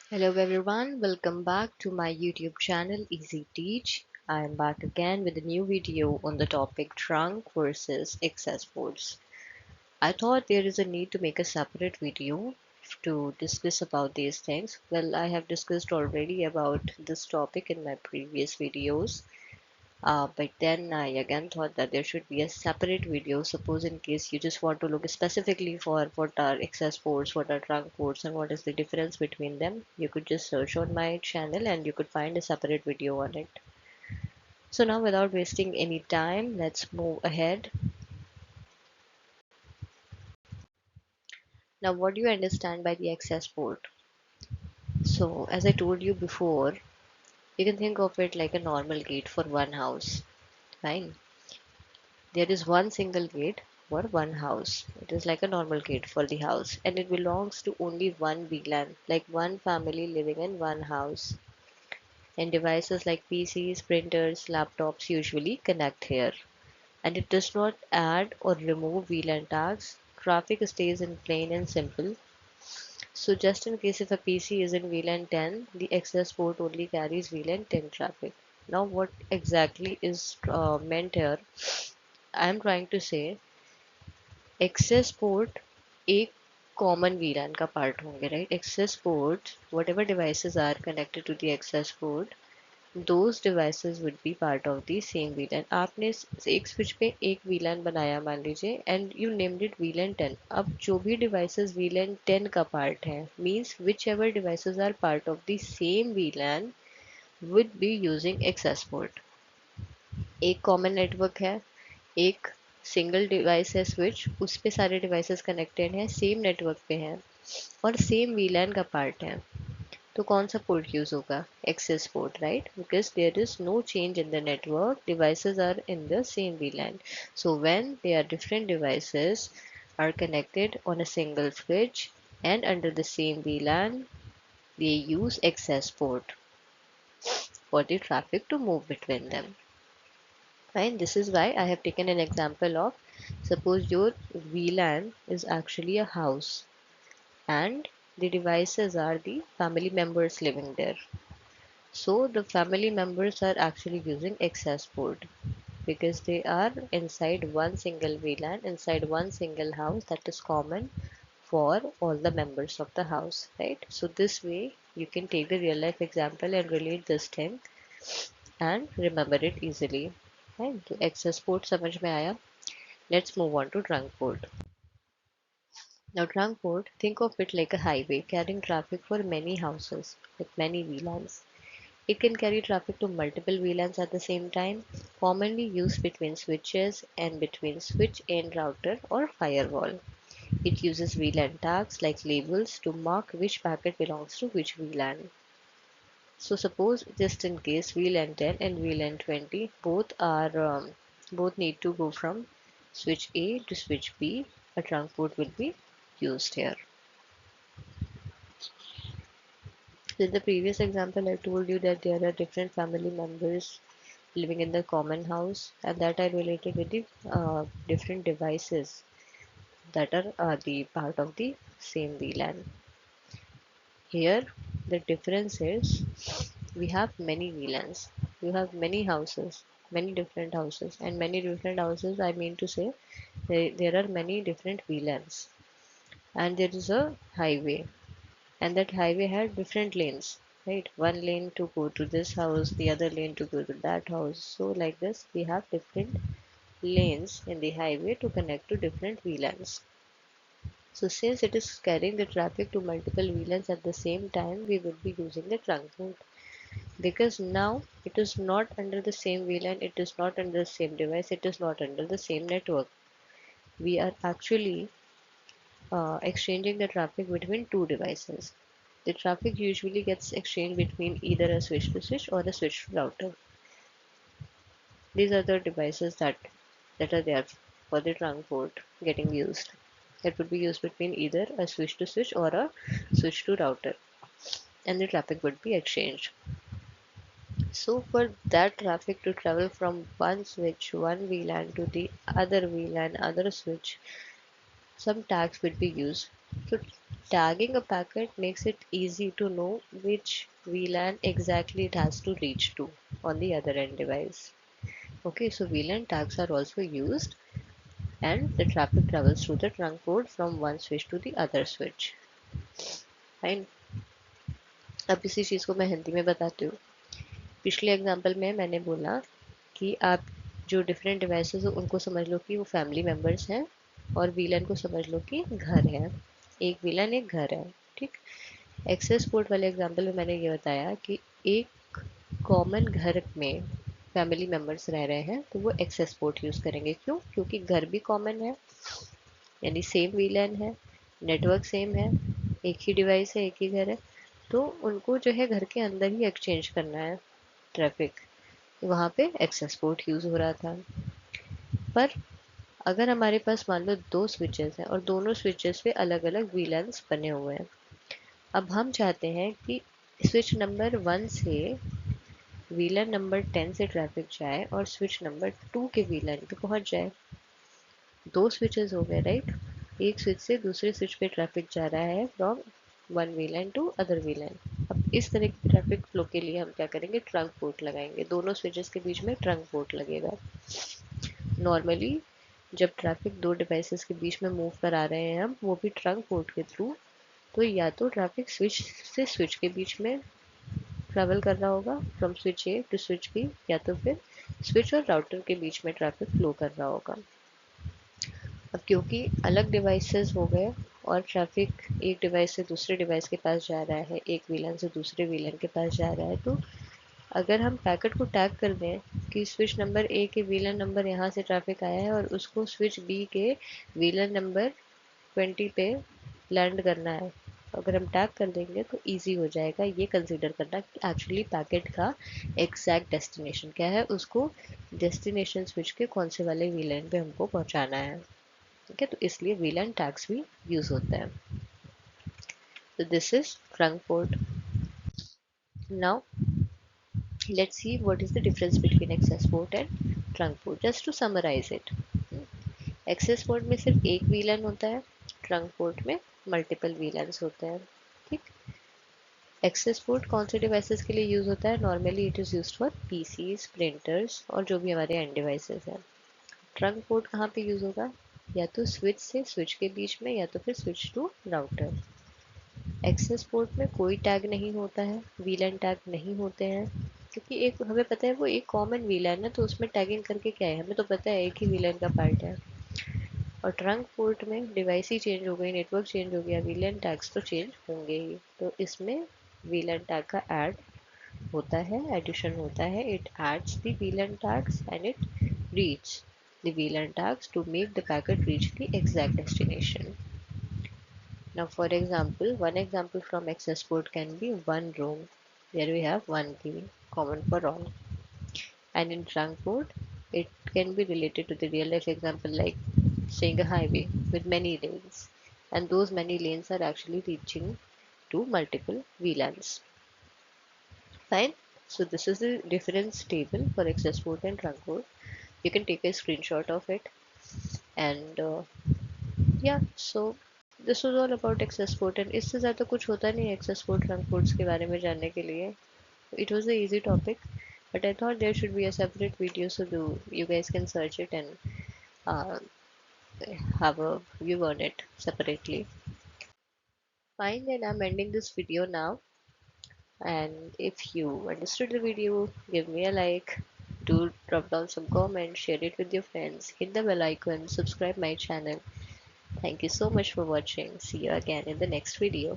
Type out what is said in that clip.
Hello everyone, welcome back to my YouTube channel Easy Teach. I am back again with a new video on the topic trunk versus access ports. I thought there is a need to make a separate video to discuss about these things. Well, I have discussed already about this topic in my previous videos, but then I again thought that there should be a separate video. Suppose in case you just want to look specifically for what are access ports, what are trunk ports, and what is the difference between them, you could just search on my channel and you could find a separate video on it. So now without wasting any time, let's move ahead. Now what do you understand by the access port? So as I told you before, you can think of it like a normal gate for one house. Fine. There is one single gate for one house. It is like a normal gate for the house and it belongs to only one VLAN, like one family living in one house. And devices like PCs, printers, laptops usually connect here. And it does not add or remove VLAN tags. Traffic stays in plain and simple. So just in case if a PC is in VLAN 10, the access port only carries VLAN 10 traffic. Now what exactly is meant here? I am trying to say access port एक common VLAN का part होंगे right access port whatever devices are connected to the access port those devices would be part of the same VLAN आपने एक switch पे एक VLAN बनाया मान लीजिए and you named it VLAN 10 अब जो भी devices VLAN 10 का part है means whichever devices are part of the same VLAN would be using access port एक कॉमन नेटवर्क है एक सिंगल डिवाइस है स्विच उस पे सारे डिवाइसेस कनेक्टेड हैं सेम नेटवर्क पे हैं और सेम वीलैन का पार्ट है तो कौन सा पोर्ट यूज होगा access port right because there is no change in the network devices are in the same VLAN so when they are different devices are connected on a single switch and under the same VLAN, they use access port for the traffic to move between them. Fine, this is why I have taken an example of suppose your VLAN is actually a house and the devices are the family members living there. So the family members are actually using access port because they are inside one single VLAN, inside one single house that is common for all the members of the house, right? So this way you can take the real life example and relate this thing and remember it easily. Right? तो access port समझ में आया. Let's move on to trunk port. Now trunk port, think of it like a highway carrying traffic for many houses with many VLANs. It can carry traffic to multiple VLANs at the same time, commonly used between switches and between switch and router or firewall. It uses VLAN tags like labels to mark which packet belongs to which VLAN. So suppose just in case VLAN 10 and VLAN 20 both need to go from switch A to switch B, a trunk port will be used here. So in the previous example, I told you that there are different family members living in the common house, and that I related with the different devices that are the part of the same VLAN. Here, the difference is we have many VLANs, we have many houses, many different houses, and many different houses. I mean to say, there are many different VLANs, and there is a highway and that highway had different lanes, right? One lane to go to this house, the other lane to go to that house. So like this we have different lanes in the highway to connect to different VLANs. So since it is carrying the traffic to multiple VLANs at the same time, we will be using the trunk port because now it is not under the same VLAN, it is not under the same device, it is not under the same network. We are actually exchanging the traffic between two devices. The traffic usually gets exchanged between either a switch to switch or a switch to router. These are the devices that are there for the trunk port getting used. That would be used between either a switch to switch or a switch to router, and the traffic would be exchanged. So for that traffic to travel from one switch, one VLAN to the other VLAN, other switch, some tags would be used. So tagging a packet makes it easy to know which VLAN exactly it has to reach to on the other end device. Okay, so VLAN tags are also used and the traffic travels through the trunk port from one switch to the other switch. Fine. अब इसी चीज़ को मैं हिंदी में बताती हूँ. पिछले example में मैंने बोला कि आप जो डिफरेंट डिवाइसेस हो उनको समझ लो कि वो फैमिली मेम्बर्स हैं और वीलन को समझ लो कि घर है. एक वीलन एक घर है. ठीक. एक्सेस पोर्ट वाले एग्जांपल में मैंने ये बताया कि एक कॉमन घर में फैमिली मेम्बर्स रह रहे हैं तो वो एक्सेस पोर्ट यूज़ करेंगे. क्यों? क्योंकि घर भी कॉमन है, यानी सेम वीलन है, नेटवर्क सेम है, एक ही डिवाइस है, एक ही घर है, तो उनको जो है घर के अंदर ही एक्सचेंज करना है ट्रैफिक. वहाँ पे एक्सेस पोर्ट यूज़ हो रहा था. पर अगर हमारे पास मान लो दो स्विचेस हैं और दोनों स्विचेस पे अलग अलग वीलैन्स बने हुए हैं. अब हम चाहते हैं कि स्विच नंबर 1 से वीलन नंबर 10 से ट्रैफिक जाए और स्विच नंबर 2 के वीलन पे पहुंच जाए. दो स्विचेस हो गए, राइट. एक स्विच से दूसरे स्विच पे ट्रैफिक जा रहा है from one VLAN to other VLAN. अब इस तरह की ट्रैफिक फ्लो के लिए हम क्या करेंगे, ट्रंक पोर्ट लगाएंगे. दोनों स्विचेस के बीच में ट्रंक पोर्ट लगेगा. नॉर्मली जब ट्रैफिक दो डिवाइसेस के बीच में मूव करा रहे हैं हम, वो भी ट्रंक पोर्ट के थ्रू, तो या तो ट्रैफिक स्विच से स्विच के बीच में ट्रैवल कर रहा होगा from switch A to switch B, या तो फिर स्विच और राउटर के बीच में ट्रैफिक फ्लो कर रहा होगा. अब क्योंकि अलग डिवाइसेस हो गए और ट्रैफिक एक डिवाइस से दूसरे डिवाइस के पास जा रहा है, एक वीलन से दूसरे वीलन के पास जा रहा है, तो अगर हम पैकेट को टैग कर दें कि स्विच नंबर ए के वीलन नंबर यहाँ से ट्रैफिक आया है और उसको स्विच बी के वीलन नंबर 20 पे लैंड करना है, अगर हम टैग कर देंगे तो इजी हो जाएगा ये कंसीडर करना कि एक्चुअली पैकेट का एग्जैक्ट डेस्टिनेशन क्या है, उसको डेस्टिनेशन स्विच के कौन से वाले वीलन पे हमको पहुंचाना है. ठीक है, तो इसलिए VLAN टैग्स भी यूज होते हैं. तो this is trunk port. Now let's see what is the difference between access port and trunk port, just to summarize it. Access port में सिर्फ एक VLAN होता है, ट्रंक पोर्ट में मल्टीपल VLANs होते हैं. ठीक. एक्सेस पोर्ट कौन से डिवाइसेस के लिए यूज होता है? Normally it is used for PCs, printers और जो भी हमारे एंड डिवाइसेस हैं. ट्रंक पोर्ट कहाँ पे यूज होगा? या तो स्विच से स्विच के बीच में, या तो फिर switch to router. Access port में कोई टैग नहीं होता है, वीलैन टैग नहीं होते हैं, क्योंकि एक हमें पता है वो एक कॉमन वीलैन है, तो उसमें टैगिंग करके क्या है, हमें तो पता है एक ही वीलैन का पार्ट है. और ट्रंक पोर्ट में डिवाइस ही चेंज हो गई, नेटवर्क चेंज हो गया, वीलैन टैग्स तो चेंज होंगे ही. तो इसमें वीलैन टैग का ऐड होता है, एडिशन होता है. It adds the वीलैन tags and it reads the VLAN tags to make the packet reach the exact destination. Now, for example, one example from access port can be one room where we have one key common for all. And in trunk port, it can be related to the real life example like saying a highway with many lanes. And those many lanes are actually reaching to multiple VLANs. Fine. So this is the difference table for access port and trunk port. You can take a screenshot of it. And yeah, so this was all about access port. And इससे ज़्यादा कुछ होता नहीं है access port trunk ports के बारे में जानने के लिए. It was a easy topic, but I thought there should be a separate video so do you guys can search it and have a view on it separately. Fine, then I'm ending this video now. And if you understood the video, give me a like. Do drop down some comments, share it with your friends, hit the bell icon, subscribe my channel. Thank you so much for watching. See you again in the next video.